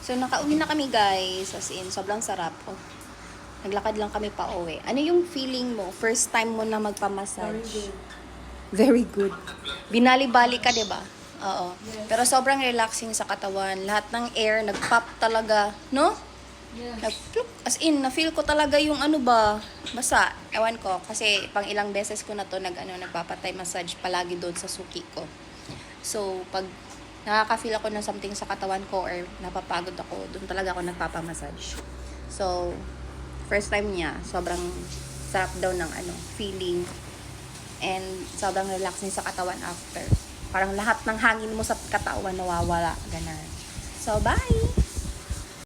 So, nakauwi na kami guys. As in, sobrang sarap. Oh, naglakad lang kami pa uwi. Ano yung feeling mo? First time mo na magpamassage? Very good. Binali-bali ka, diba? Oo. Yes. Pero sobrang relaxing sa katawan. Lahat ng air, nag-pop talaga. No? Yes. Nag-pluk. As in, na-feel ko talaga yung ano ba, basa. Ewan ko. Kasi pang ilang beses ko na to nagpapatay massage palagi doon sa suki ko. So, pag nakaka-feel ako ng something sa katawan ko or napapagod ako, doon talaga ako nagpapamassage. So, first time niya, sobrang sarap daw ng feeling and sobrang relaxing sa katawan after. Parang lahat ng hangin mo sa katawan nawawala, ganun. So, bye!